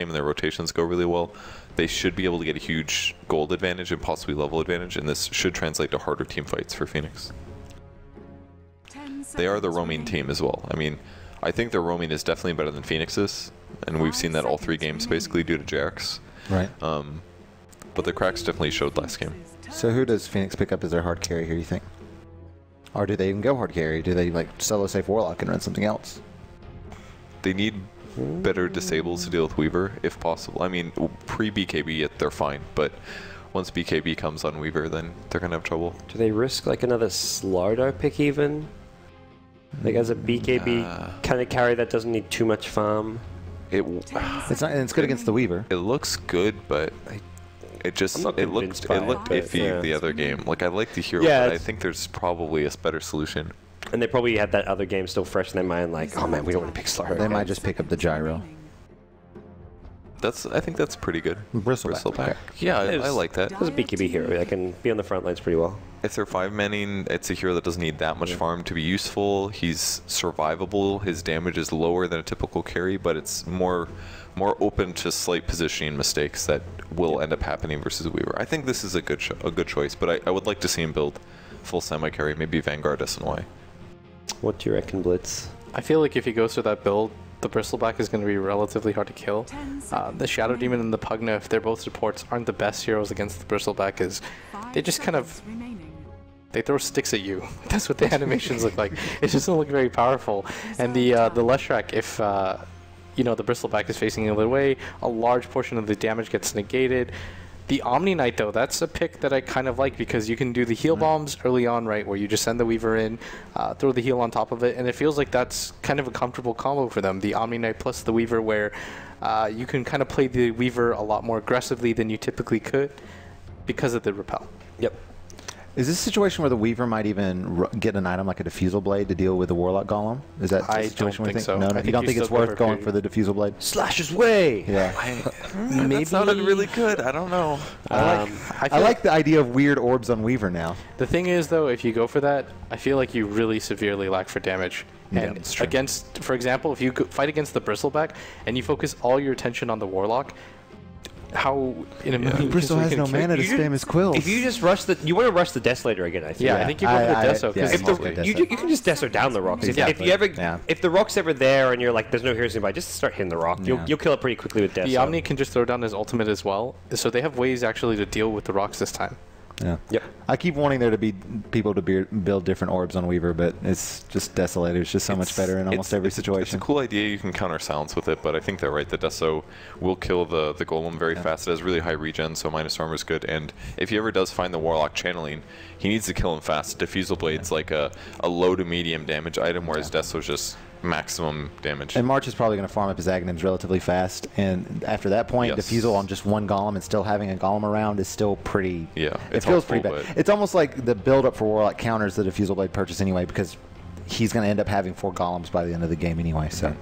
and their rotations go really well, they should be able to get a huge gold advantage and possibly level advantage, and this should translate to harder team fights for Phoenix. They are the roaming team as well. I mean, I think their roaming is definitely better than Phoenix's, and we've seen that all 3 games basically due to Jax. Right. But the cracks definitely showed last game. So who does Phoenix pick up as their hard carry here, you think? Or do they even go hard carry? Do they like solo safe Warlock and run something else? They need better disables to deal with Weaver, if possible. I mean, pre-BKB, they're fine, but once BKB comes on Weaver, then they're going to have trouble. Do they risk like another Slardo pick even? Like as a BKB kind of carry that doesn't need too much farm? It's not, and it's good against the Weaver. It looks good, but it looked iffy the other game. Like, I like the hero, but I think there's probably a better solution. And they probably had that other game still fresh in their mind, like, oh man, we don't want to pick Slardo. They might just pick up the gyro. I think that's pretty good. Bristleback. Okay. Yeah, I like that. It's a BKB hero that can be on the front lines pretty well. If they're 5-manning, it's a hero that doesn't need that much farm to be useful. He's survivable. His damage is lower than a typical carry, but it's more open to slight positioning mistakes that will end up happening versus Weaver. I think this is a good choice, but I would like to see him build full semi-carry, maybe Vanguard SNY. What do you reckon, Blitz? I feel like if he goes for that build, the Bristleback is going to be relatively hard to kill. The Shadow Demon and the Pugna, if they're both supports, aren't the best heroes against the Bristleback, is they just kind of... They throw sticks at you. That's what the animations look like. It just doesn't look very powerful. And the Leshrac, if you know, the Bristleback is facing the other way, a large portion of the damage gets negated. The Omni Knight, though, that's a pick that I kind of like because you can do the heal bombs early on, right, where you just send the Weaver in, throw the heal on top of it, and it feels like that's kind of a comfortable combo for them. The Omni Knight plus the Weaver, where you can kind of play the Weaver a lot more aggressively than you typically could because of the repel. Yep. Is this a situation where the Weaver might even get an item like a Diffusal Blade to deal with the Warlock Golem? Is that I don't think so. No, you don't think it's worth going for the Diffusal Blade? Slash his way! Yeah. Maybe. That sounded really good. I don't know. I like the idea of weird orbs on Weaver now. The thing is, though, if you go for that, I feel like you really severely lack for damage. And against, for example, if you fight against the Bristleback and you focus all your attention on the Warlock, how in a million Bristol has no mana to spam his quills. If you just rush the, you want to rush the Desolator again, I think. Yeah, I think you go for the Deso because you can just Deso down the rocks. Exactly. If the rock's ever there and you're like, there's no heroes nearby, just start hitting the rock. You'll kill it pretty quickly with Deso. The Omni can just throw down his ultimate as well, so they have ways actually to deal with the rocks this time. Yeah. Yep. I keep wanting there to be people to build different orbs on Weaver, but it's just Desolator. It's just so much better in almost every situation. It's a cool idea. You can counter silence with it, but I think they're right. The Deso will kill the Golem very fast. It has really high regen, so minus armor is good. And if he ever does find the Warlock channeling, he needs to kill him fast. Diffusal Blade's like a low to medium damage item, whereas Deso's just maximum damage. And March is probably going to farm up his Aghanims relatively fast, and after that point, Diffusal on just one Golem and still having a Golem around is still pretty... Yeah, it feels pretty bad. It's almost like the build-up for Warlock counters the Diffusal Blade purchase anyway, because he's going to end up having 4 Golems by the end of the game anyway, so...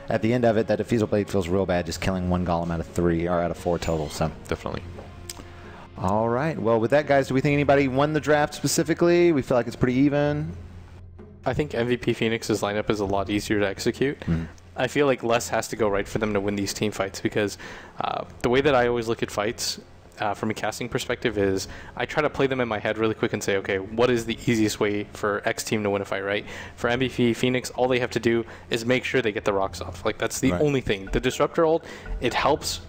At the end of it, that Diffusal Blade feels real bad, just killing 1 Golem out of 3, or out of 4 total, so... Definitely. All right, well, with that, guys, do we think anybody won the draft specifically? We feel like it's pretty even? I think MVP Phoenix's lineup is a lot easier to execute. I feel like less has to go right for them to win these team fights because the way that I always look at fights from a casting perspective is I try to play them in my head really quick and say, okay, what is the easiest way for X team to win a fight, right? For MVP Phoenix, all they have to do is make sure they get the rocks off. Like, that's the only thing. The Disruptor ult, it helps.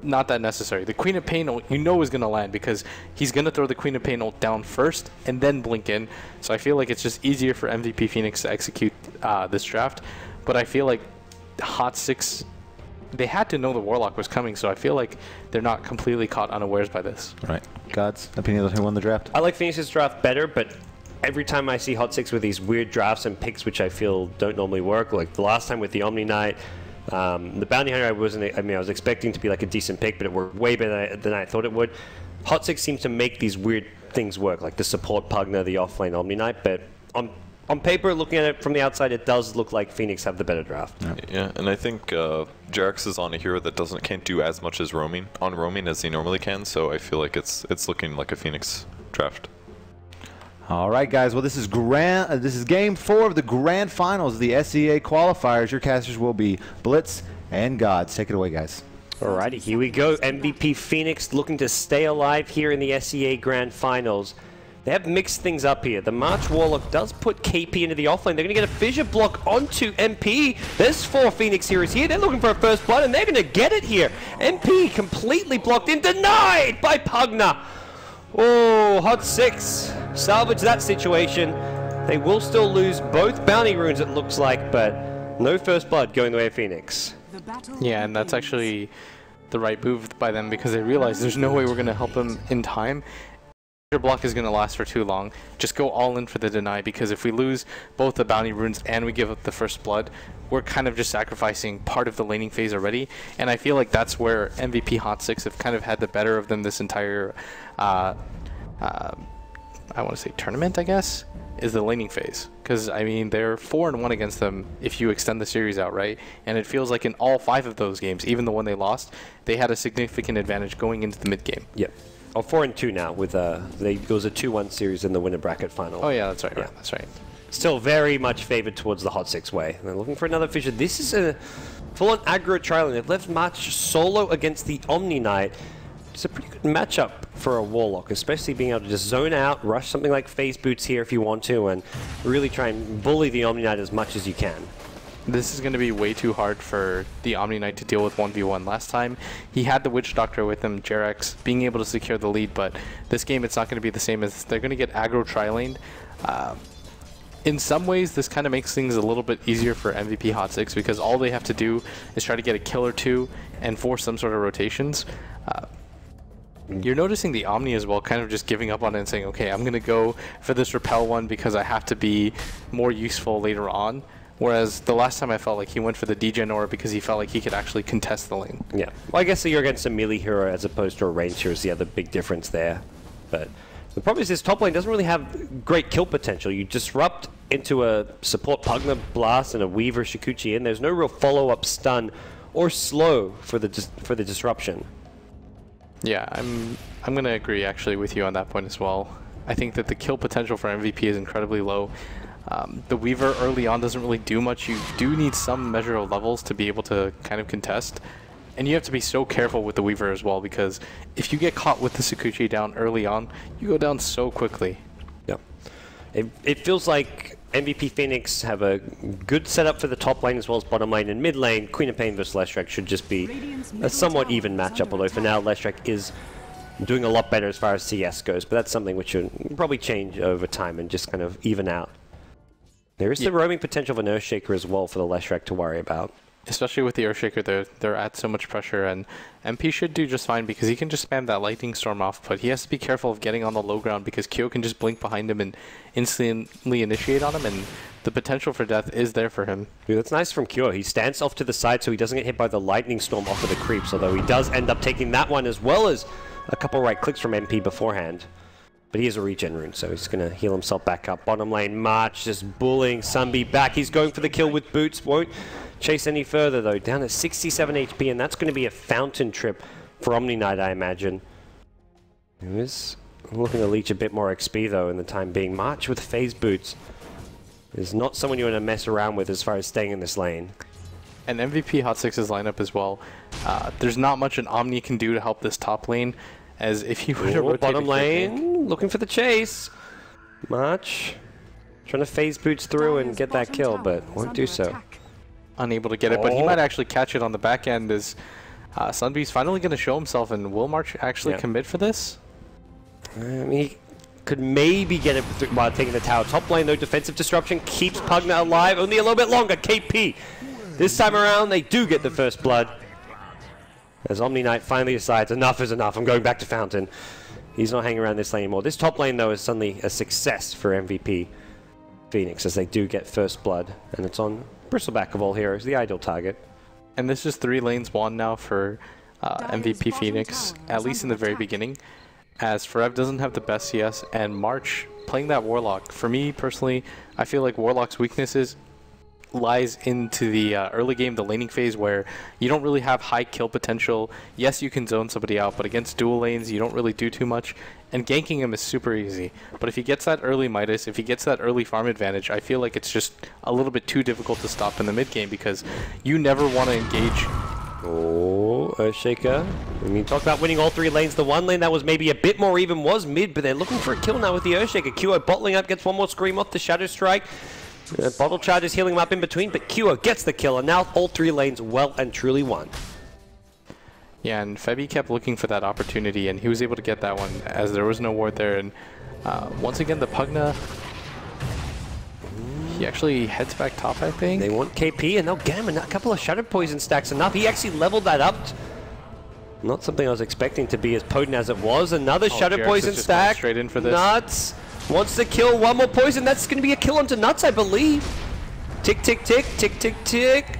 Not that necessary. The Queen of Pain ult, you know, is going to land because he's going to throw the Queen of Pain ult down first and then blink in. So I feel like it's just easier for MVP Phoenix to execute this draft. But I feel like Hot6, they had to know the Warlock was coming, so I feel like they're not completely caught unawares by this. Right. God's opinion on who won the draft? I like Phoenix's draft better, but every time I see Hot6 with these weird drafts and picks which I feel don't normally work, like the last time with the Omni Knight, the Bounty Hunter, I was expecting to be like a decent pick, but it worked way better than I thought it would. Hot6 seems to make these weird things work, like the support Pugna, the offlane Omni Knight, but on paper, looking at it from the outside, it does look like Phoenix have the better draft. Yeah, and I think Jax is on a hero that can't do as much as roaming as he normally can, so I feel like it's looking like a Phoenix draft. All right, guys. Well, this is Game 4 of the Grand Finals of the SEA qualifiers. Your casters will be Blitz and Gods. Take it away, guys. Alrighty, here we go. MVP Phoenix looking to stay alive here in the SEA Grand Finals. They have mixed things up here. The March Warlock does put KP into the offlane. They're going to get a fissure block onto MP. There's 4 Phoenix heroes here. They're looking for a first blood, and they're going to get it here. MP completely blocked in, denied by Pugna. Oh, Hot6 salvage that situation. They will still lose both bounty runes, it looks like, but no first blood going the way of Phoenix. Yeah, and that's actually the right move by them because they realize there's no way we're going to help them in time. Your block is going to last for too long. Just go all in for the deny, because if we lose both the bounty runes and we give up the first blood, we're kind of just sacrificing part of the laning phase already. And I feel like that's where MVP Hot6 have kind of had the better of them this entire, I want to say tournament, I guess, is the laning phase. Because, I mean, they're 4-1 against them if you extend the series out, right? And it feels like in all 5 of those games, even the one they lost, they had a significant advantage going into the mid-game. Yep. Oh, 4-2 now with it was a 2-1 series in the winner bracket final. Oh yeah, that's right. Yeah. That's right. Still very much favored towards the Hot6 way. And they're looking for another fissure. This is a full-on aggro trial, and they've left March solo against the Omni Knight. It's a pretty good matchup for a Warlock, especially being able to just zone out, rush something like Phase Boots here if you want to, and really try and bully the Omni Knight as much as you can. This is going to be way too hard for the Omni Knight to deal with 1v1. Last time, he had the Witch Doctor with him, Jerex, being able to secure the lead, but this game it's not going to be the same as they're going to get aggro tri-laned. In some ways, this kind of makes things a little bit easier for MVP Hot6 because all they have to do is try to get a kill or 2 and force some sort of rotations. You're noticing the Omni as well kind of just giving up on it and saying, okay, I'm going to go for this repel one because I have to be more useful later on. Whereas the last time I felt like he went for the Degen Aura because he felt like he could actually contest the lane. Yeah. Well, I guess you're against a melee hero as opposed to a range hero is the other big difference there. But the problem is this top lane doesn't really have great kill potential. You disrupt into a support Pugna Blast and a Weaver Shikuchi in. There's no real follow-up stun or slow for the disruption. Yeah, I'm going to agree actually with you on that point as well. I think that the kill potential for MVP is incredibly low. The Weaver early on doesn't really do much. You do need some measure of levels to be able to kind of contest. And you have to be so careful with the Weaver as well, because if you get caught with the Sakuchi down early on, you go down so quickly. Yep. It feels like MVP Phoenix have a good setup for the top lane as well as bottom lane, and mid lane, Queen of Pain versus Leshrac should just be a somewhat even matchup, although for now Leshrac is doing a lot better as far as CS goes, but that's something which should probably change over time and just kind of even out. There is the roaming potential of an Earthshaker as well for the Leshrac to worry about. Especially with the Earthshaker, they're at so much pressure, and MP should do just fine because he can just spam that Lightning Storm off, but he has to be careful of getting on the low ground because Kyo can just blink behind him and instantly initiate on him, and the potential for death is there for him. Dude, that's nice from Kyo. He stands off to the side so he doesn't get hit by the Lightning Storm off of the creeps, although he does end up taking that one as well as a couple right clicks from MP beforehand. But he has a regen rune, so he's going to heal himself back up. Bottom lane, March just bullying Sunbeam back. He's going for the kill with boots. Won't chase any further, though. Down at 67 HP, and that's going to be a fountain trip for Omni Knight, I imagine. He is looking to leech a bit more XP, though, in the time being. March with phase boots is not someone you want to mess around with as far as staying in this lane. And MVP Hot6's lineup as well. There's not much an Omni can do to help this top lane, as if he were to rotate bottom lane, looking for the chase. March trying to phase boots through and get that kill, but won't do so. Unable to get it, but he might actually catch it on the back end as Sunbeam's finally going to show himself, and will March actually commit for this? I mean, he could maybe get it while taking the tower. Top lane, though, defensive disruption keeps Pugna alive. Only a little bit longer. KP. This time around, they do get the first blood. As Omni Knight finally decides, enough is enough, I'm going back to Fountain. He's not hanging around this lane anymore. This top lane, though, is suddenly a success for MVP Phoenix, as they do get first blood. And it's on Bristleback of all heroes, the ideal target. And this is 3 lanes won now for MVP Phoenix, at least in the very beginning, as Forev doesn't have the best CS, and March playing that Warlock. For me, personally, I feel like Warlock's weaknesses lies into the early game, the laning phase, where you don't really have high kill potential. Yes, you can zone somebody out, but against dual lanes, you don't really do too much. And ganking him is super easy. But if he gets that early Midas, if he gets that early farm advantage, I feel like it's just a little bit too difficult to stop in the mid game because you never want to engage. Oh, Earthshaker. I mean, talk about winning all 3 lanes. The one lane that was maybe a bit more even was mid, but they're looking for a kill now with the Earthshaker. Qo bottling up, gets one more Scream off the Shadow Strike. Bottle Charge is healing him up in between, but Qo gets the kill, and now all 3 lanes well and truly won. Yeah, and Febby kept looking for that opportunity, and he was able to get that one as there was no ward there. And once again, the Pugna, he actually heads back top, I think. They want KP, and they'll get him a couple of Shadow Poison stacks enough. He actually leveled that up. Not something I was expecting to be as potent as it was. Another Shadow Poison stack. Straight in for this. Nuts wants to kill one more poison. That's going to be a kill onto Nuts, I believe. Tick, tick, tick, tick, tick, tick.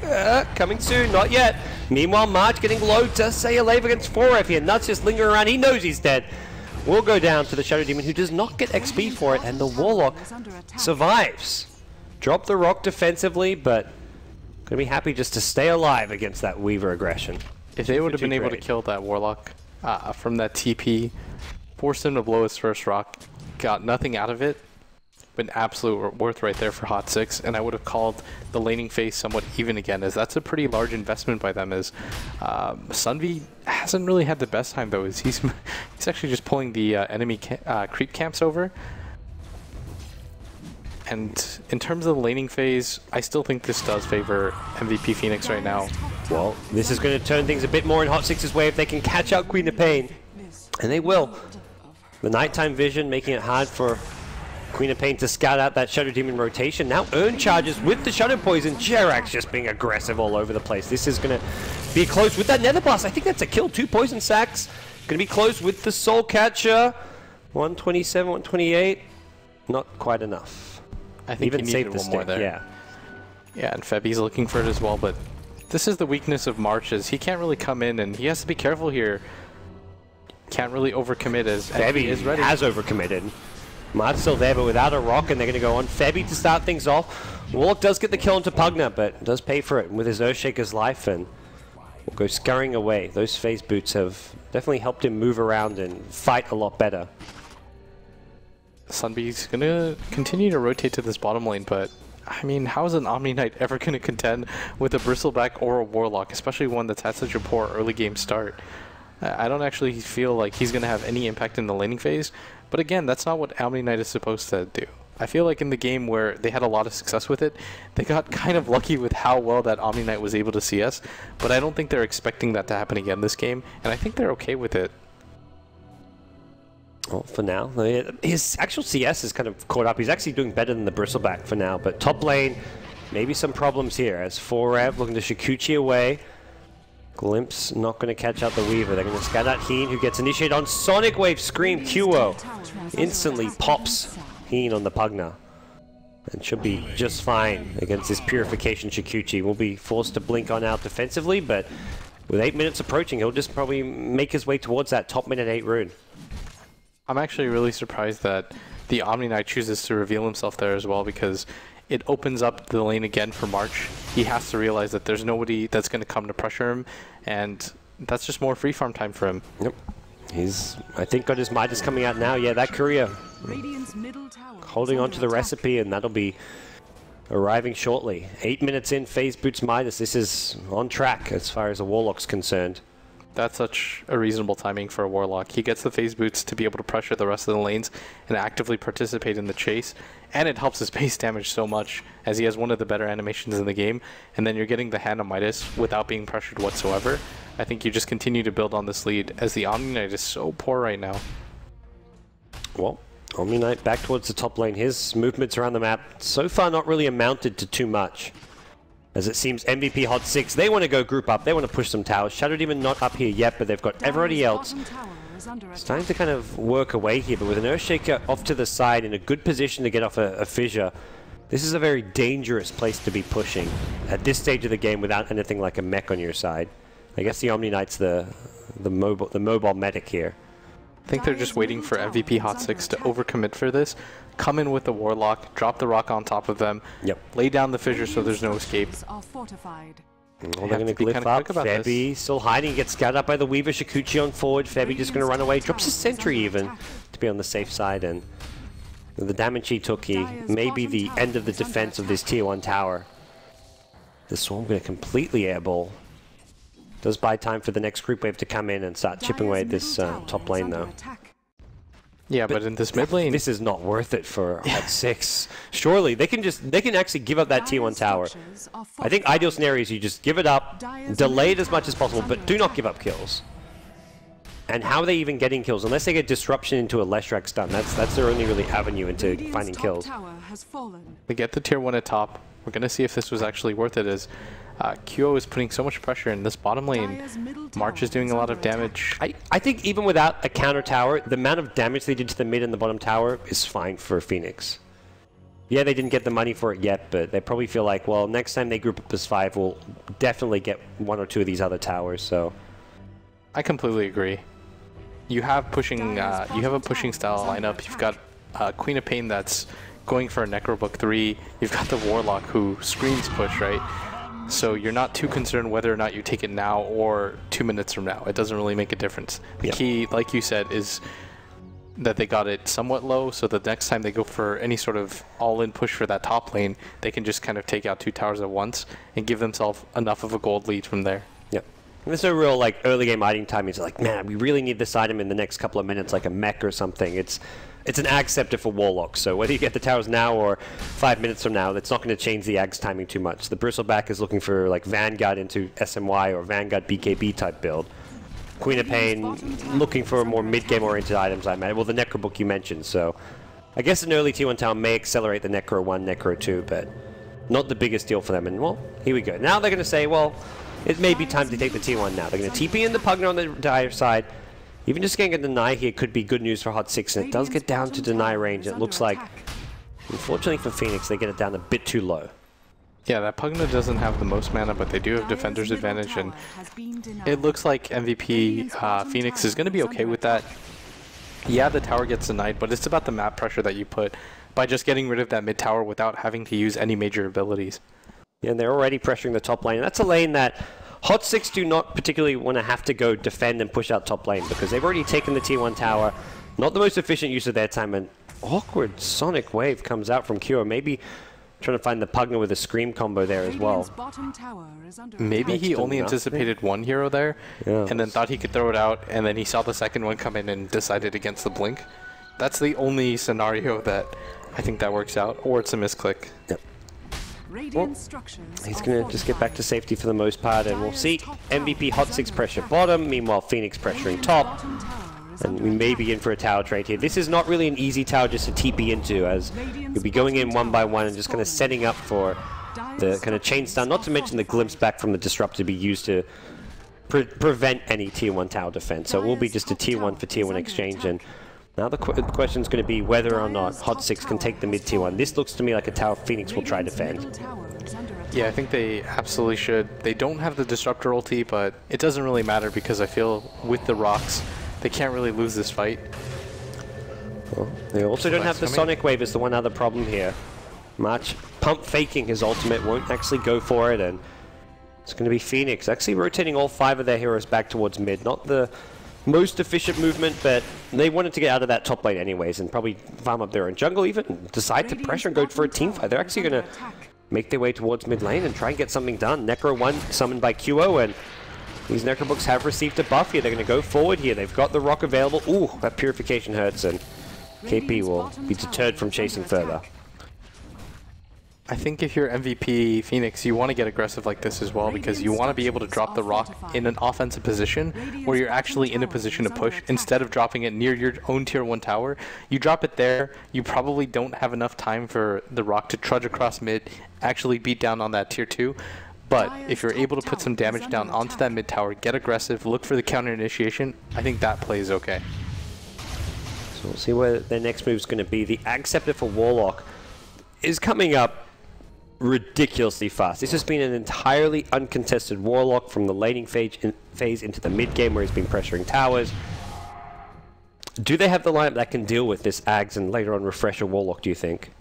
Coming soon, not yet. Meanwhile, March getting low. Does say a lave against 4F here. Nuts just lingering around. He knows he's dead. Will go down to the Shadow Demon, who does not get XP for it, and the Warlock survives. Drop the rock defensively, but gonna be happy just to stay alive against that Weaver aggression. If they would have been able to kill that Warlock from that TP, forced him to blow his first rock, got nothing out of it, been absolute worth right there for Hot6, and I would have called the laning phase somewhat even again, as that's a pretty large investment by them. As Sunvi hasn't really had the best time though, as he's actually just pulling the enemy creep camps over. And in terms of the laning phase, I still think this does favor MVP Phoenix right now. Well, this is going to turn things a bit more in Hot6's way if they can catch out Queen of Pain. And they will. The nighttime vision making it hard for Queen of Pain to scout out that Shadow Demon rotation. Now Earn charges with the Shadow Poison. Jerax just being aggressive all over the place. This is going to be close with that Nether Blast. I think that's a kill. 2 poison sacks. Going to be close with the Soul Catcher. 127, 128. Not quite enough. I think he needed one more there. Yeah. Yeah, and Febby's looking for it as well, but this is the weakness of March, is he can't really come in, and he has to be careful here. Can't really overcommit as Febby is ready. has overcommitted. Mart's still there, but without a rock, and they're going to go on Febby to start things off. Warlock does get the kill into Pugna, but does pay for it with his Earthshaker's life, and will go scurrying away. Those phase boots have definitely helped him move around and fight a lot better. Sunbee's going to continue to rotate to this bottom lane, but I mean, how is an Omni Knight ever going to contend with a Bristleback or a Warlock, especially one that's had such a poor early game start? I don't actually feel like he's going to have any impact in the laning phase, but again, that's not what Omni Knight is supposed to do. I feel like in the game where they had a lot of success with it, they got kind of lucky with how well that Omni Knight was able to CS, but I don't think they're expecting that to happen again this game, and I think they're okay with it. Well, for now, his actual CS is kind of caught up. He's actually doing better than the Bristleback for now, but top lane, maybe some problems here as 4Rev looking to Shikuchi away. Glimpse not going to catch out the Weaver. They're going to scout out Heen, who gets initiated on Sonic Wave Scream. Qo instantly pops Heen on the Pugna and should be just fine against this Purification Shikuchi. Will be forced to blink on out defensively, but with 8 minutes approaching, he'll just probably make his way towards that top minute 8 rune. I'm actually really surprised that the Omni Knight chooses to reveal himself there as well, because it opens up the lane again for March. He has to realize that there's nobody that's going to come to pressure him, and that's just more free farm time for him. Yep. He's, I think, got his Midas coming out now. Yeah, that courier holding on to the recipe, and that'll be arriving shortly. 8 minutes in, phase boots Midas. This is on track as far as the Warlock's concerned. That's such a reasonable timing for a Warlock. He gets the phase boots to be able to pressure the rest of the lanes and actively participate in the chase, and it helps his base damage so much as he has one of the better animations in the game, and then you're getting the hand of Midas without being pressured whatsoever. I think you just continue to build on this lead as the Omni Knight is so poor right now. Well, Omni Knight back towards the top lane. His movements around the map so far not really amounted to too much. As it seems MVP Hot6, they want to go group up, they want to push some towers. Shadow Demon not up here yet, but they've got everybody else. It's time to kind of work away here, but with an Earthshaker off to the side in a good position to get off a fissure, this is a very dangerous place to be pushing at this stage of the game without anything like a mech on your side. I guess the Omni Knight's the mobile medic here. I think they're just waiting for MVP Hot6 to overcommit for this, come in with the Warlock, drop the rock on top of them, lay down the fissure so there's no escape. Well, they're going to glyph up. Febby still hiding, gets scouted up by the Weaver. Shikuchi on forward. Febby just going to run away. Drops his sentry even to be on the safe side. And the damage he took, he may be the end of the defense of this tier 1 tower. The Swarm going to completely airball. Does buy time for the next creep wave to come in and start chipping away at this top lane, though. Yeah, but in this mid lane, This is not worth it for Hot6. Surely they can actually give up that tier 1 tower. I think ideal scenario is you just give it up, delay it as much as possible, but do not give up kills. And how are they even getting kills? Unless they get disruption into a Leshrac stun, that's their only really avenue into finding kills. they get the tier 1 at top. We're going to see if this was actually worth it, as QO is putting so much pressure in this bottom lane. March is doing a lot of damage. I think even without a counter tower, the amount of damage they did to the mid and the bottom tower is fine for Phoenix. Yeah, they didn't get the money for it yet, but they probably feel like, well, next time they group up as 5, we'll definitely get 1 or 2 of these other towers, so... I completely agree. You have pushing, you have a pushing style lineup. You've got Queen of Pain that's going for a Necrobook 3. You've got the Warlock who screens push, right? So you're not too concerned whether or not you take it now or 2 minutes from now. It doesn't really make a difference. The key, like you said, is that they got it somewhat low, so that next time they go for any sort of all-in push for that top lane, they can just kind of take out 2 towers at once and give themselves enough of a gold lead from there. Yep. There's no real like early game item time. It's like, man, we really need this item in the next couple of minutes, like a mech or something. It's an ag scepter for Warlock, so whether you get the towers now or 5 minutes from now, that's not going to change the ag's timing too much. The Bristleback is looking for like Vanguard into SMY or Vanguard BKB type build. Queen of Pain looking for more mid-game oriented items, I imagine. Well, the Necrobook you mentioned, so I guess an early T1 tower may accelerate the Necro 1, Necro 2, but not the biggest deal for them. And well, here we go. Now they're going to say, well, it may be time to take the T1 now. They're going to TP in the Pugner on the dire side. Even just getting a deny here could be good news for Hot6, and it does get down to deny range. It looks like, unfortunately for Phoenix, they get it down a bit too low. Yeah, that Pugna doesn't have the most mana, but they do have Defender's Advantage, and it looks like MVP Phoenix is going to be okay with that. Yeah, the tower gets denied, but it's about the map pressure that you put by just getting rid of that mid tower without having to use any major abilities. Yeah, and they're already pressuring the top lane. That's a lane that Hot6 do not particularly want to have to go defend and push out top lane, because they've already taken the T1 tower. Not the most efficient use of their time, and awkward Sonic Wave comes out from Cure. Maybe trying to find the Pugna with a Scream combo there as well. Maybe he only anticipated one hero there, and then thought he could throw it out, and then he saw the second one come in and decided against the blink. That's the only scenario that I think that works out, or it's a misclick. Yep. Well, he's going to just get back to safety for the most part, and we'll see MVP Hot6 pressure bottom, meanwhile Phoenix pressuring top. And we may be in for a tower trade here. This is not really an easy tower just to TP into, as you'll be going in 1 by 1 and just kind of setting up for the kind of chain stun, not to mention the glimpse back from the disrupt to be used to prevent any tier 1 tower defense. So it will be just a tier 1 for tier 1 exchange. And now the question is going to be whether or not Hot6 can take the mid tier 1. This looks to me like a tower Phoenix will try to defend. Yeah, I think they absolutely should. They don't have the disruptor ulti, but it doesn't really matter because I feel with the rocks, they can't really lose this fight. Well, they also don't have the Sonic Wave is the one other problem here. March pump faking his ultimate, won't actually go for it, and it's going to be Phoenix actually rotating all 5 of their heroes back towards mid. Not the most efficient movement, but they wanted to get out of that top lane anyways and probably farm up their own jungle, even decide to pressure and go for a team fight. They're actually going to make their way towards mid lane and try and get something done. Necro 1 summoned by QO, and these Necrobooks have received a buff here. They're going to go forward here. They've got the rock available. Ooh, that purification hurts, and KP will be deterred from chasing further. I think if you're MVP Phoenix, you want to get aggressive like this as well, because you want to be able to drop the rock in an offensive position where you're actually in a position to push instead of dropping it near your own tier 1 tower. You drop it there, you probably don't have enough time for the rock to trudge across mid, actually beat down on that tier 2. But if you're able to put some damage down onto that mid tower, get aggressive, look for the counter initiation, I think that plays okay. So we'll see where their next move is going to be. The Ag Scepter for Warlock is coming up ridiculously fast. This has been an entirely uncontested Warlock from the laning phase into the mid game where he's been pressuring towers. Do they have the lineup that can deal with this Ags and later on refresh a Warlock, do you think?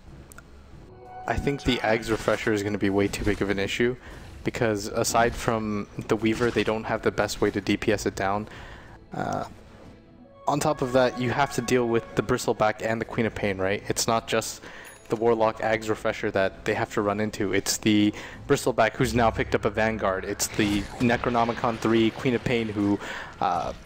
I think the Ags refresher is going to be way too big of an issue, because aside from the Weaver, they don't have the best way to DPS it down. On top of that, you have to deal with the Bristleback and the Queen of Pain, right? It's not just the Warlock Ags refresher that they have to run into. It's the Bristleback who's now picked up a Vanguard. It's the Necronomicon 3 Queen of Pain who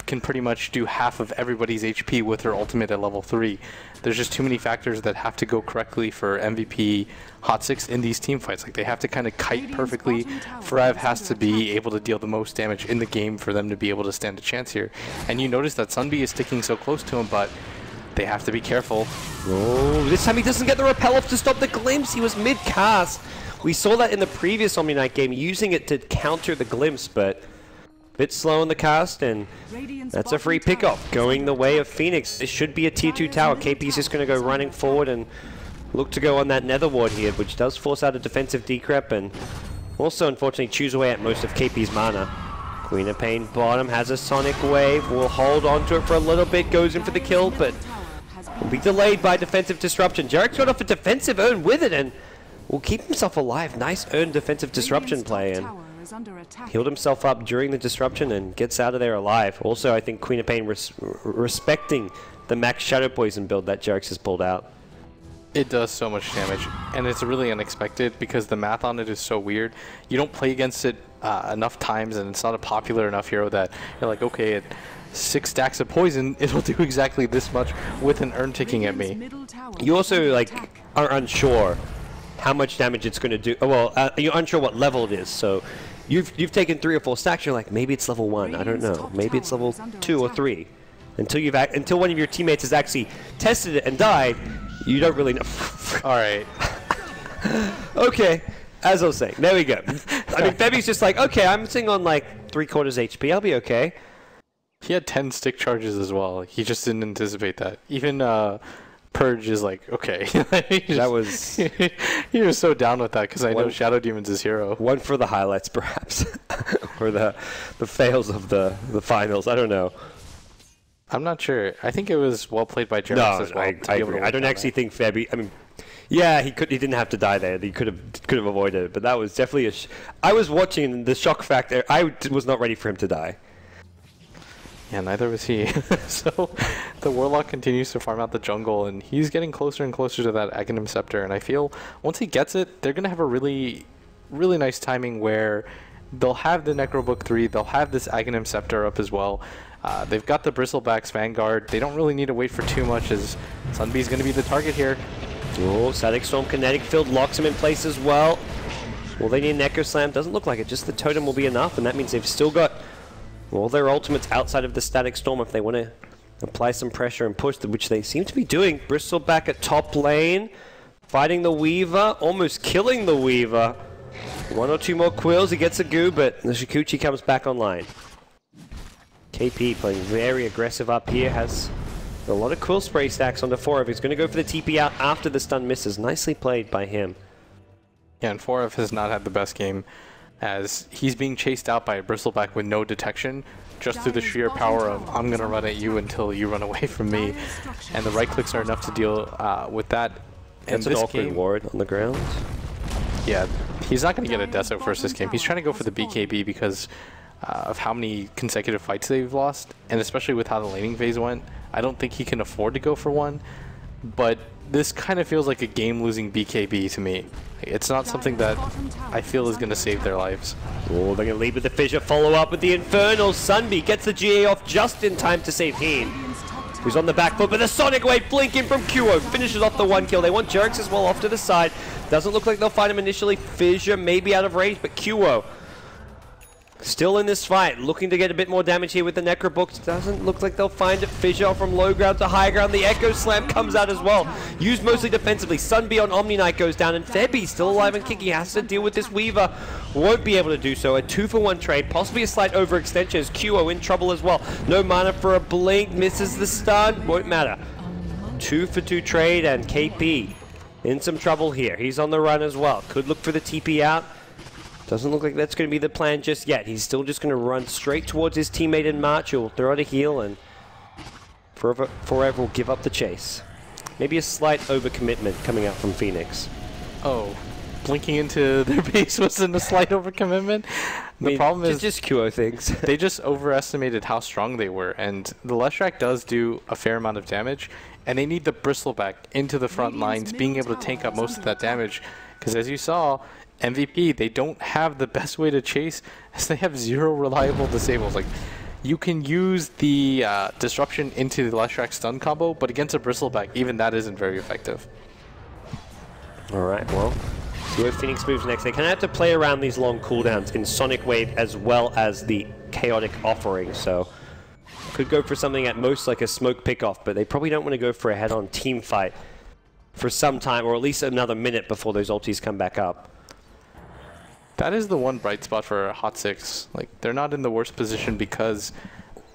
can pretty much do half of everybody's HP with her ultimate at level 3. There's just too many factors that have to go correctly for MVP Hot6 in these team fights. Like, they have to kind of kite perfectly. Frev has to be able to deal the most damage in the game for them to be able to stand a chance here. And you notice that Sunbee is sticking so close to him, but they have to be careful. Oh, this time he doesn't get the repel off to stop the glimpse. He was mid-cast. We saw that in the previous Omni Knight game, using it to counter the glimpse, but a bit slow on the cast, and that's a free pickoff going the way of Phoenix. This should be a tier 2 tower. KP's just going to go running forward and look to go on that Nether Ward here, which does force out a defensive decrep, and also unfortunately chews away at most of KP's mana. Queen of Pain bottom has a Sonic Wave, will hold on to it for a little bit, goes in for the kill, but will be delayed by defensive disruption. Jarek's got off a defensive earn with it and will keep himself alive. Nice earned defensive disruption play, and healed himself up during the disruption and gets out of there alive. Also, I think Queen of Pain respecting the max Shadow Poison build that Jarek's has pulled out. It does so much damage, and it's really unexpected because the math on it is so weird. You don't play against it enough times, and it's not a popular enough hero that you're like, okay, at 6 stacks of poison, it'll do exactly this much with an urn ticking at me. You also like are unsure how much damage it's going to do. Well, you're unsure what level it is, so you've taken 3 or 4 stacks. You're like, maybe it's level 1. I don't know. Maybe it's level 2 or 3. Until one of your teammates has actually tested it and died, you don't really know. All right. Okay. As I was saying, there we go. I mean, Febby's just like, okay, I'm sitting on like 3/4 HP. I'll be okay. He had 10 stick charges as well. He just didn't anticipate that. Even Purge is like, okay. That was... He was so down with that because I know Shadow Demon's his hero. One for the highlights, perhaps. Or the fails of the finals. I don't know. I'm not sure. I think it was well played by Jarvis as well. I agree. I don't actually think Febby... I mean... Yeah, he didn't have to die there. He could have avoided it, but that was definitely I was watching the shock factor. I was not ready for him to die. Yeah, neither was he. So the Warlock continues to farm out the jungle, and he's getting closer and closer to that Aghanim Scepter. And I feel once he gets it, they're gonna have a really, really nice timing where they'll have the Necrobook 3, they'll have this Aghanim Scepter up as well. They've got the Bristleback's Vanguard. They don't really need to wait for too much, as Sunbee's gonna be the target here. Oh, Static Storm Kinetic Field locks him in place as well. Well, they need an Echo Slam. Doesn't look like it. Just the Totem will be enough, and that means they've still got all their ultimates outside of the Static Storm if they want to apply some pressure and push, which they seem to be doing. Bristleback at top lane, fighting the Weaver, almost killing the Weaver. 1 or 2 more quills, he gets a goo, but the Shikuchi comes back online. KP playing very aggressive up here, has a lot of quill spray stacks onto Forev. He's going to go for the TP out after the stun misses. Nicely played by him. Yeah, and Forev has not had the best game, as he's being chased out by a Bristleback with no detection, just through the sheer power of, I'm going to run at you until you run away from me. And the right clicks are enough to deal with that. That's an awkward ward on the ground. Yeah, he's not going to get a Deso first this game. He's trying to go for the BKB because of how many consecutive fights they've lost, and especially with how the laning phase went. I don't think he can afford to go for one, but this kind of feels like a game-losing BKB to me. It's not something that I feel is going to save their lives. Oh, they're going to lead with the Fissure, follow up with the Infernal. Sunbee gets the GA off just in time to save Heen, who's on the back foot, but the Sonic Wave blinking from Kuo finishes off the 1 kill. They want Jerks as well off to the side. Doesn't look like they'll find him initially. Fissure may be out of range, but Kuo still in this fight, looking to get a bit more damage here with the Necrobooks. Doesn't look like they'll find it. Fissure from low ground to high ground. The Echo Slam comes out as well. Used mostly defensively. Sunbee on Omni Knight goes down, and Febby still alive and kicking. Has to deal with this Weaver. Won't be able to do so. A 2-for-1 trade, possibly a slight overextension as Kuo in trouble as well. No mana for a blink, misses the stun. Won't matter. 2-for-2 trade, and KP in some trouble here. He's on the run as well. Could look for the TP out. Doesn't look like that's going to be the plan just yet. He's still just going to run straight towards his teammate in March. He'll throw out a heal, and Forever will give up the chase. Maybe a slight overcommitment coming out from Phoenix. Oh, blinking into their base wasn't a slight overcommitment? The problem is just Kuo things. They just overestimated how strong they were, and the Leshrac does do a fair amount of damage. and they need the bristleback into the front lines, being able to tank up most of that damage. Because as you saw, MVP, they don't have the best way to chase, as they have 0 reliable disables. Like, you can use the disruption into the Leshrac stun combo, but against a bristleback, even that isn't very effective. Alright, well, see where Phoenix moves next. They kind of have to play around these long cooldowns in Sonic Wave as well as the Chaotic Offering, so could go for something at most like a smoke pickoff, but they probably don't want to go for a head-on team fight for some time, or at least another minute before those ultis come back up. That is the one bright spot for Hot6. Like, they're not in the worst position because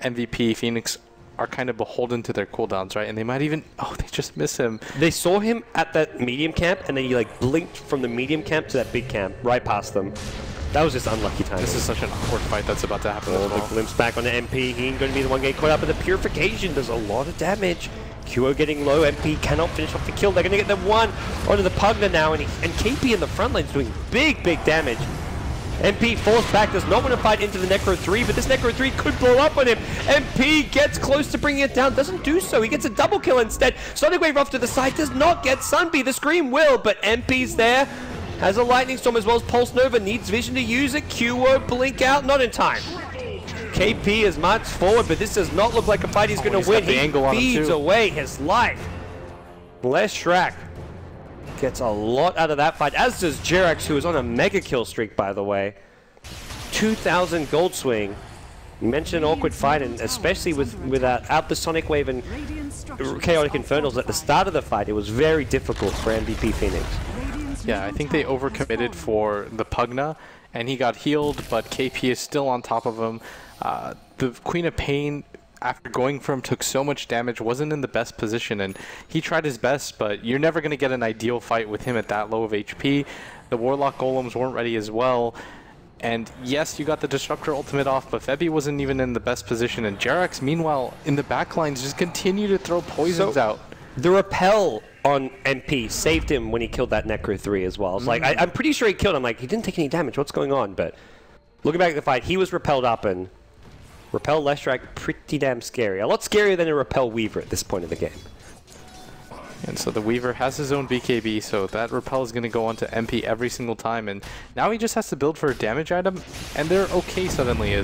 MVP, Phoenix are kind of beholden to their cooldowns, right? And they might even, oh, they just miss him. They saw him at that medium camp, and then he like blinked from the medium camp to that big camp, right past them. That was just unlucky timing. This is such an awkward fight that's about to happen. Oh, the glimpse back on the MP. He ain't going to be the one getting caught up, but the Purification does a lot of damage. QO getting low, MP cannot finish off the kill. They're going to get the one onto the Pugna now, and KP in the front line is doing big damage. MP falls back, does not want to fight into the Necro 3, but this Necro 3 could blow up on him. MP gets close to bringing it down, doesn't do so. He gets a double kill instead. Sonic Wave off to the side, does not get Sunbee. The Scream will, but MP's there. Has a Lightning Storm as well as Pulse Nova, needs vision to use it. QO blink out, not in time. KP is marched forward, but this does not look like a fight he's going to win. He feeds away his life. Leshrac gets a lot out of that fight, as does Jerax, who is on a mega kill streak, by the way. 2,000 gold swing. You mentioned an awkward fight, and especially without the Sonic Wave and Chaotic Infernals at the start of the fight, it was very difficult for MVP Phoenix. Yeah, I think they overcommitted for the Pugna, and he got healed, but KP is still on top of him. The Queen of Pain, after going for him, took so much damage, wasn't in the best position, and he tried his best, but you're never going to get an ideal fight with him at that low of HP. The Warlock Golems weren't ready as well, and yes, you got the Disruptor ultimate off, but Febby wasn't even in the best position, and Jerax, meanwhile, in the backlines, just continue to throw poisons out. The repel on MP saved him when he killed that Necro 3 as well. It's like, I'm pretty sure he killed him. Like, he didn't take any damage. What's going on? But looking back at the fight, he was repelled up, and repel Leshrac, pretty damn scary. A lot scarier than a repel Weaver at this point of the game. And so the Weaver has his own BKB, so that repel is going to go onto MP every single time, and now he just has to build for a damage item, and they're okay suddenly.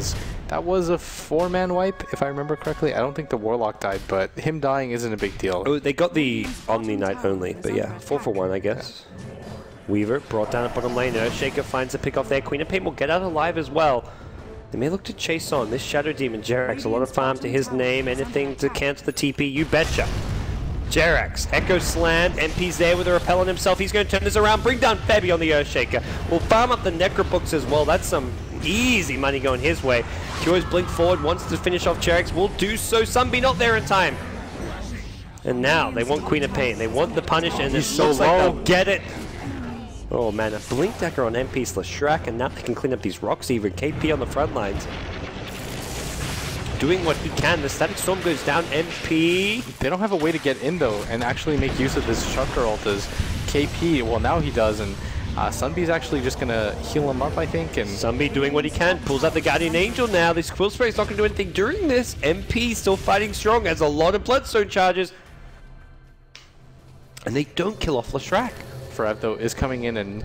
That was a 4-man wipe, if I remember correctly. I don't think the Warlock died, but him dying isn't a big deal. Oh, they got the Omni Knight only, but yeah, 4 for 1, I guess. Weaver brought down at bottom lane. Earthshaker finds a pick off there. Queen of Pain will get out alive as well. They may look to chase on. This Shadow Demon, Jerax, a lot of farm to his name. Anything to cancel the TP, you betcha. Jerax, Echo slammed, MP's there with a repel on himself. He's going to turn this around, bring down Febby on the Earthshaker. We'll farm up the Necro books as well. That's some easy money going his way. QO's blinked forward, wants to finish off Jerax. Will do so. Sunbee not there in time. And now they want Queen of Pain. They want the punish, and it looks like they'll get it. Oh man, a blink decker on MP's Leshrac, and now they can clean up these rocks even. KP on the front lines, doing what he can. The Static Storm goes down. MP. They don't have a way to get in though and actually make use of this Disruptor ult as KP. Well, now he does, and Sunbee's actually just gonna heal him up, I think. And Sunbee doing what he can, pulls out the Guardian Angel now. This Quill Spray's not gonna do anything during this. MP still fighting strong, has a lot of Bloodstone charges, and they don't kill off Leshrac. Forev though is coming in, and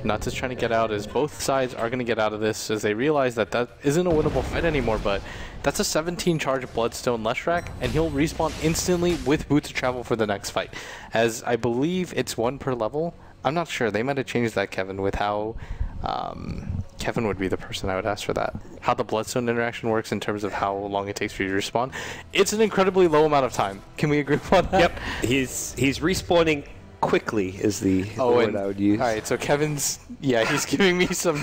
Nuts is trying to get out, as both sides are going to get out of this as they realize that that isn't a winnable fight anymore. But that's a 17 charge Bloodstone Leshrac, and he'll respawn instantly with Boots of Travel for the next fight, as I believe it's 1 per level. I'm not sure, they might have changed that, Kevin, with how Kevin would be the person I would ask for that, how the Bloodstone interaction works in terms of how long it takes for you to respawn. It's an incredibly low amount of time. Can we agree upon that? Yep, he's respawning quickly is the word I would use. All right, so Kevin's, yeah, he's giving me some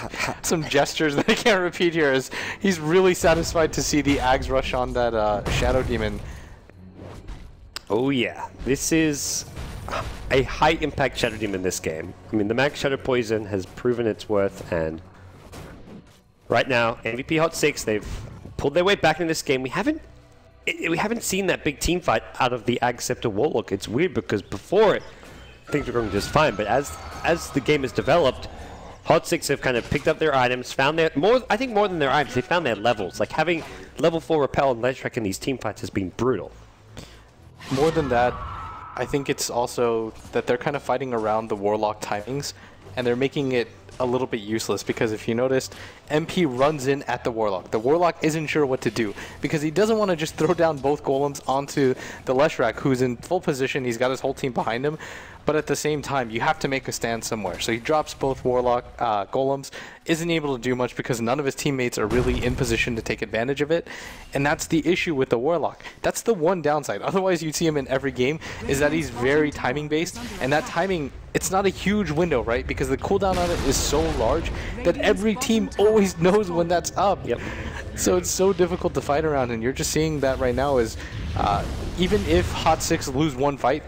gestures that I can't repeat here, as he's really satisfied to see the Ags rush on that Shadow Demon. Oh yeah, this is a high impact Shadow Demon in this game. I mean, the Max Shadow Poison has proven its worth, and right now, MVP Hot6, they've pulled their way back in this game. We haven't seen that big team fight out of the Ag Scepter Warlock. It's weird because before it, things were going just fine, but as the game has developed, Hot6 have kind of picked up their items, found their I think more than their items, they found their levels. Like having level 4 Repel and Leshrac in these team fights has been brutal. More than that, I think it's also that they're kind of fighting around the Warlock timings, and they're making it a little bit useless, because if you noticed, MP runs in at the Warlock. The Warlock isn't sure what to do because he doesn't want to just throw down both golems onto the Leshrac, who's in full position. He's got his whole team behind him, but at the same time, you have to make a stand somewhere. So he drops both Warlock golems, isn't able to do much because none of his teammates are really in position to take advantage of it, and that's the issue with the Warlock. That's the one downside. Otherwise, you'd see him in every game, is that he's very timing based, and that timing, it's not a huge window, right? Because the cooldown on it is so large that every team always knows when that's up. Yep. So it's so difficult to fight around, and you're just seeing that right now is even if Hot6 lose one fight,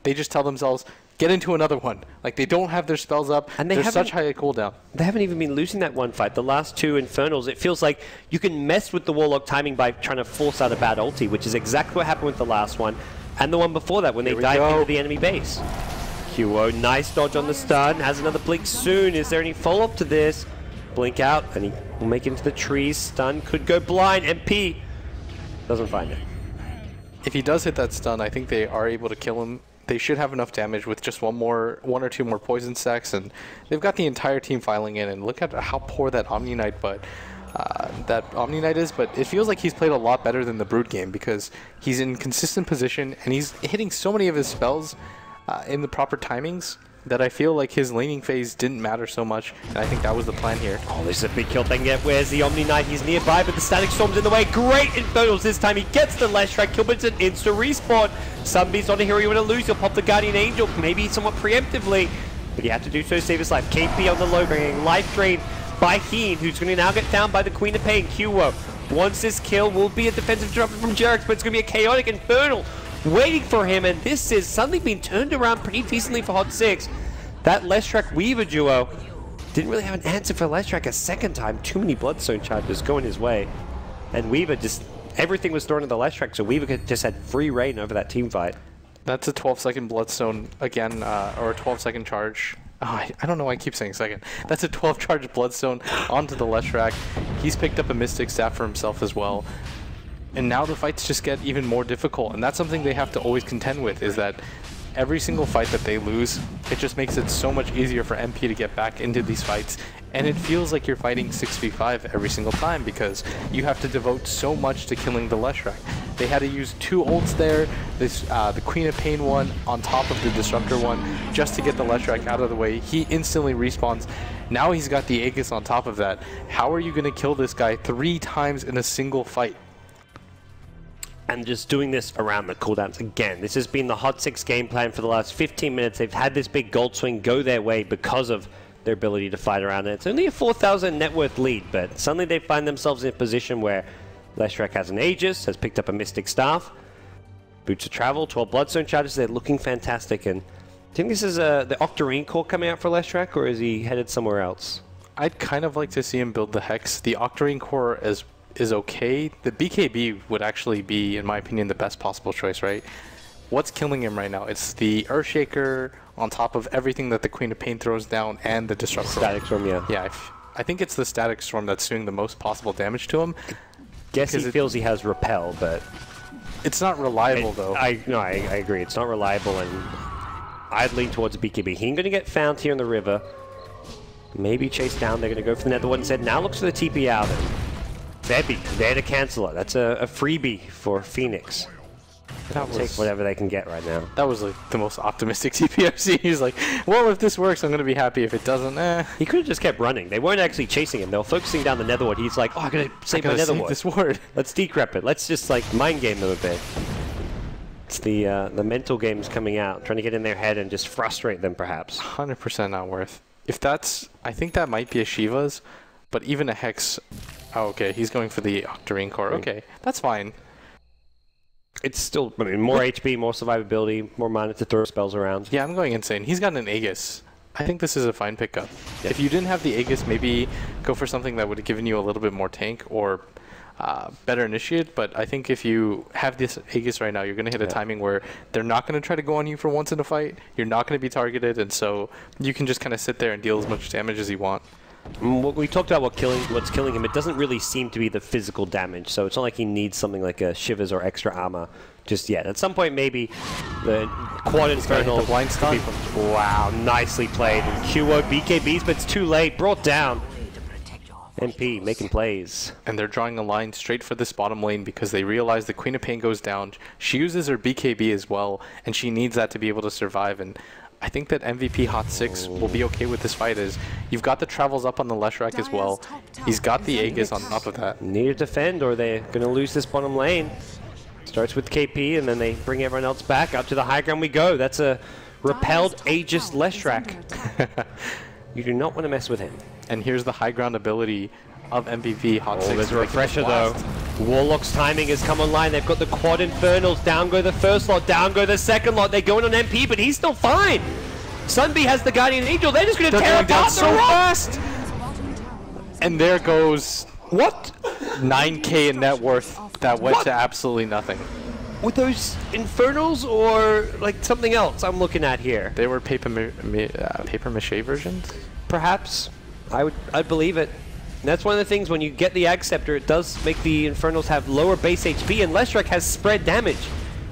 they just tell themselves, get into another one. Like, they don't have their spells up, and they're such high cooldown. They haven't even been losing that one fight. The last two Infernals, it feels like you can mess with the Warlock timing by trying to force out a bad ulti, which is exactly what happened with the last one, and the one before that when they dived into the enemy base. QO, nice dodge on the stun, has another blink soon. Is there any follow-up to this? Blink out, and he will make it into the trees. Stun could go blind. MP doesn't find it. If he does hit that stun, I think they are able to kill him. They should have enough damage with just one or two more poison stacks, and they've got the entire team filing in. And look at how poor that Omni Knight is, but it feels like he's played a lot better than the Brood game because he's in consistent position and he's hitting so many of his spells in the proper timings that I feel like his laning phase didn't matter so much, and I think that was the plan here. Oh, this is a big kill. They can get, where's the Omni Knight? He's nearby, but the Static Storm's in the way. Great Infernals this time. He gets the Leshrac kill, but it's an instant respawn. Sunbeam's not a hero you want to lose. He'll pop the Guardian Angel, maybe somewhat preemptively, but you have to do so to save his life. KP on the low, bringing life drain by Heen, who's going to now get down by the Queen of Pain. QO wants this kill, will be a defensive drop from Jerax, but it's going to be a chaotic Infernal waiting for him, and this is suddenly being turned around pretty decently for Hot6. That Leshrac Weaver duo didn't really have an answer for Leshrac a second time. Too many Bloodstone charges going his way, and Weaver just, everything was thrown at the Leshrac, so Weaver just had free reign over that team fight. That's a 12-second Bloodstone again, or a 12-second charge. Oh, I don't know why I keep saying second. That's a 12-charge Bloodstone onto the Leshrac. He's picked up a Mystic Staff for himself as well. And now the fights just get even more difficult, and that's something they have to always contend with, is that every single fight that they lose, it just makes it so much easier for MP to get back into these fights. And it feels like you're fighting 6v5 every single time because you have to devote so much to killing the Leshrac. They had to use 2 ults there, the Queen of Pain one on top of the Disruptor one, just to get the Leshrac out of the way. He instantly respawns. Now he's got the Aegis on top of that. How are you going to kill this guy 3 times in a single fight? And just doing this around the cooldowns again. This has been the Hot6 game plan for the last 15 minutes. They've had this big gold swing go their way because of their ability to fight around it. It's only a 4,000 net worth lead, but suddenly they find themselves in a position where Leshrac has an Aegis, has picked up a Mystic Staff, Boots of Travel, 12 Bloodstone charges. They're looking fantastic. And do you think this is the Octarine core coming out for Leshrac, or is he headed somewhere else? I'd kind of like to see him build the Hex. The Octarine core is okay. The BKB would actually be, in my opinion, the best possible choice, right? What's killing him right now? It's the Earthshaker on top of everything that the Queen of Pain throws down and the Disruptor. Static Storm, yeah. Yeah, I think it's the Static Storm that's doing the most possible damage to him. Guess he feels he has Repel, but it's not reliable, though. I agree. It's not reliable, and I'd lean towards BKB. He ain't going to get found here in the river. Maybe chased down. They're going to go for the Netherwood instead. Now looks for the TP out. Febby, there to cancel it. That's a freebie for Phoenix. They'll take whatever they can get right now. That was like the most optimistic TP I've seen. He's like, well, if this works, I'm going to be happy. If it doesn't, eh. He could have just kept running. They weren't actually chasing him. They were focusing down the Netherwood. He's like, oh, I gotta save my Netherwood. This ward. Let's decrep it. Let's just like mind game them a bit. It's the mental games coming out, trying to get in their head and just frustrate them, perhaps. 100% not worth. If that's, I think that might be a Shiva's, but even a Hex. Oh, okay, he's going for the Octarine core. Okay, that's fine. It's still, I mean, more HP, more survivability, more mana to throw spells around. Yeah, I'm going insane. He's got an Aegis. I think this is a fine pickup. Yeah. If you didn't have the Aegis, maybe go for something that would have given you a little bit more tank or better initiate. But I think if you have this Aegis right now, you're going to hit a timing where they're not going to try to go on you for once in a fight. You're not going to be targeted, and so you can just kind of sit there and deal as much damage as you want. We talked about what's killing him. It doesn't really seem to be the physical damage, so it's not like he needs something like a Shivers or extra armor just yet. At some point, maybe the Quad Infernal. The blind stun. Wow, nicely played. And QO BKBs, but it's too late. Brought down. MP making plays. And they're drawing a line straight for this bottom lane because they realize the Queen of Pain goes down. She uses her BKB as well, and she needs that to be able to survive. And I think that MVP Hot6 will be okay with this fight. Is you've got the travels up on the Leshrac as well. He's got the Aegis on top of that. Need to defend or they're going to lose this bottom lane. Starts with KP and then they bring everyone else back. Up to the high ground we go. That's a repelled Aegis Leshrac. You do not want to mess with him. And here's the high ground ability of MVP Hot6. Oh, there's a refresher though. Warlock's timing has come online. They've got the Quad Infernals. Down go the first lot, down go the second lot. They're going on MP, but he's still fine. Sunbee has the Guardian Angel. They're just going to tear apart so fast. And there goes what? 9K in net worth that went to absolutely nothing. With those Infernals or like something else I'm looking at here? They were paper mache versions? Perhaps. I'd believe it. And that's one of the things when you get the Ag Scepter, it does make the Infernals have lower base HP, and Leshrac has spread damage.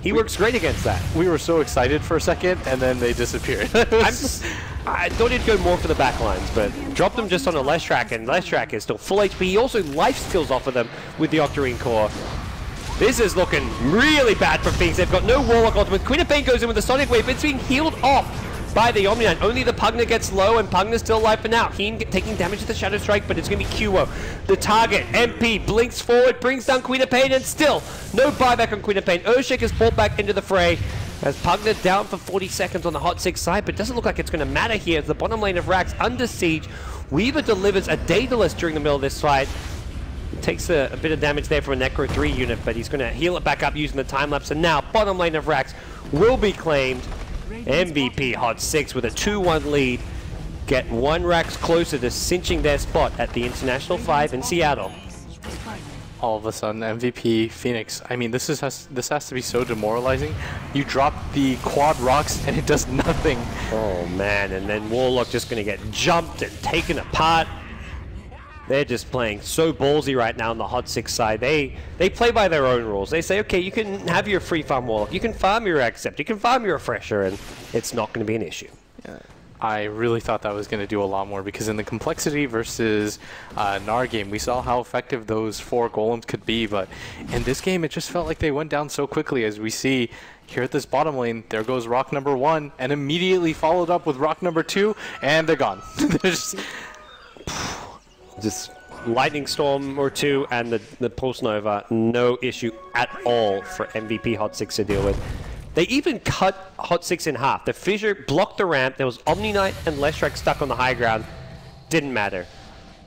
He works great against that. We were so excited for a second, and then they disappeared. I thought he'd go more for the backlines, but dropped them just on a Leshrac, and Leshrac is still full HP. He also life steals off of them with the Octarine Core. This is looking really bad for Phoenix. They've got no Warlock ultimate. Queen of Pain goes in with the Sonic Wave. It's being healed off by the Omni Knight. Only the Pugna gets low, and Pugna's still alive for now. Heen taking damage to the Shadow Strike, but it's going to be QO. The target, MP, blinks forward, brings down Queen of Pain, and still no buyback on Queen of Pain. Earthshake is brought back into the fray as Pugna down for 40 seconds on the Hot6 side, but it doesn't look like it's going to matter here as the bottom lane of Rax under siege. Weaver delivers a Daedalus during the middle of this fight. Takes a bit of damage there from a Necro 3 unit, but he's going to heal it back up using the time lapse, and now bottom lane of Rax will be claimed. MVP Hot6 with a 2-1 lead get one Rax closer to cinching their spot at the International 5 in Seattle. All of a sudden, MVP Phoenix. I mean, this has to be so demoralizing. You drop the quad rocks and it does nothing. Oh man, and then Warlock just going to get jumped and taken apart. They're just playing so ballsy right now on the Hot6 side. They play by their own rules. They say, okay, you can have your free farm Warlock, you can farm your Accept, you can farm your Refresher, and it's not going to be an issue. Yeah. I really thought that was going to do a lot more because in the Complexity versus Gnar game, we saw how effective those 4 golems could be, but in this game, it just felt like they went down so quickly. As we see here at this bottom lane, there goes rock number 1, and immediately followed up with rock number 2, and they're gone. Just lightning storm or 2 and the Pulse Nova, no issue at all for MVP Hot6 to deal with. They even cut Hot6 in half. The fissure blocked the ramp. There was Omni Knight and Leshrac stuck on the high ground. Didn't matter.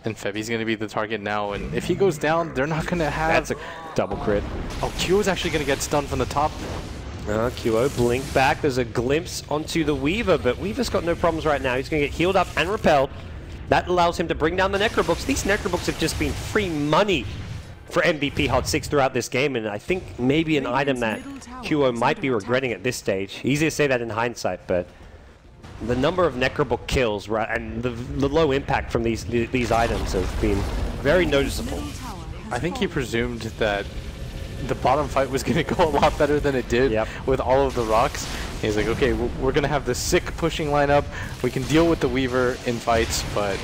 And Febi's going to be the target now, and if he goes down, they're not going to have... That's a double crit. Oh, QO's actually going to get stunned from the top. QO blink back. There's a glimpse onto the Weaver, but Weaver's got no problems right now. He's going to get healed up and repelled. That allows him to bring down the Necrobooks. These Necrobooks have just been free money for MVP Hot6 throughout this game, and I think maybe an item that QO might be regretting at this stage. Easy to say that in hindsight, but the number of Necrobook kills and the low impact from these items have been very noticeable. I think he presumed that the bottom fight was going to go a lot better than it did with all of the rocks. He's like, okay, we're going to have this sick pushing lineup. We can deal with the Weaver in fights, but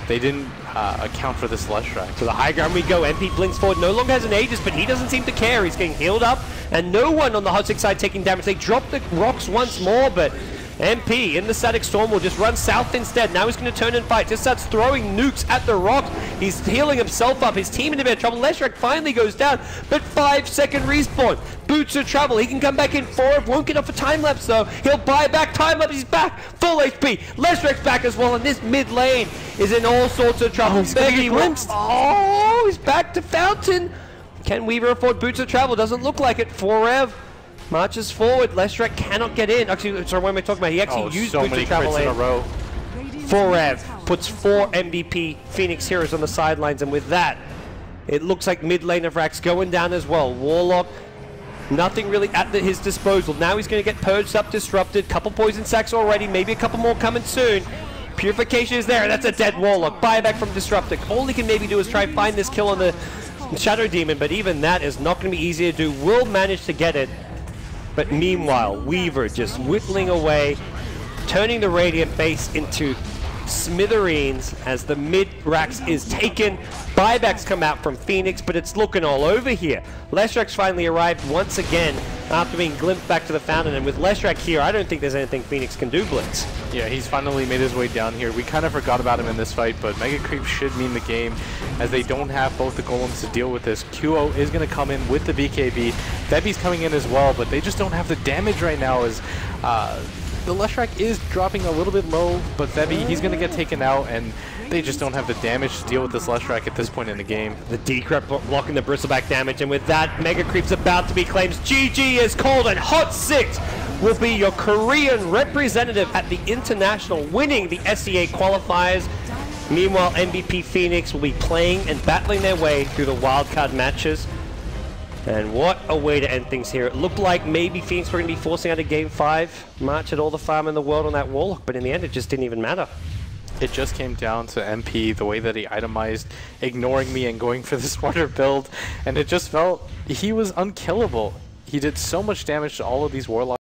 they didn't account for this Leshrac. To the high ground we go. MP blinks forward. No longer has an Aegis, but he doesn't seem to care. He's getting healed up, and no one on the Hot6 side taking damage. They drop the rocks once more, but MP in the Static Storm will just run south instead. Now he's going to turn and fight. Just starts throwing nukes at the rocks. He's healing himself up. His team in a bit of trouble. Leshrac finally goes down, but 5-second respawn. Boots of trouble. He can come back in 4. Won't get off a time lapse though. He'll buy back time lapse. He's back. Full HP. Leshrac's back as well, and this mid lane is in all sorts of trouble. Oh, he's back to Fountain. Can Weaver afford Boots of Travel? Doesn't look like it. 4-Rev. Marches forward. Leshrac cannot get in. Actually, sorry, what am I talking about? He actually used so Boots many of Travel crits in a row. 4-Rev puts 4 MVP Phoenix heroes on the sidelines, and with that, it looks like mid lane of Rax going down as well. Warlock, nothing really at his disposal. Now he's going to get purged up, disrupted. Couple poison sacks already, maybe a couple more coming soon. Purification is there. That's a dead Warlock. Buyback from Disrupted. All he can maybe do is try and find this kill on the Shadow Demon, but even that is not going to be easy to do. Will manage to get it. But meanwhile, Weaver just whittling away, turning the Radiant base into smithereens as the mid racks is taken. Buybacks come out from Phoenix, but it's looking all over here. Leshrak's finally arrived once again after being glimpsed back to the fountain, and with Leshrak here, I don't think there's anything Phoenix can do, Blitz. Yeah, he's finally made his way down here. We kind of forgot about him in this fight, but Mega Creep should mean the game as they don't have both the golems to deal with this. QO is going to come in with the BKB. Vebi's coming in as well, but they just don't have the damage right now as the Leshrak is dropping a little bit low, but Vebi, he's going to get taken out, and they just don't have the damage to deal with this Leshrak at this point in the game. The Decrep blocking the bristleback damage, and with that, Mega Creep's about to be claimed. GG is called, and Hot6 will be your Korean representative at the International, winning the SEA qualifiers. Meanwhile, MVP Phoenix will be playing and battling their way through the wildcard matches. And what a way to end things here. It looked like maybe Phoenix were going to be forcing out a Game 5 march at all the farm in the world on that Warlock, but in the end it just didn't even matter. It just came down to MP, the way that he itemized, ignoring me and going for the smarter build, and it just felt he was unkillable. He did so much damage to all of these Warlocks.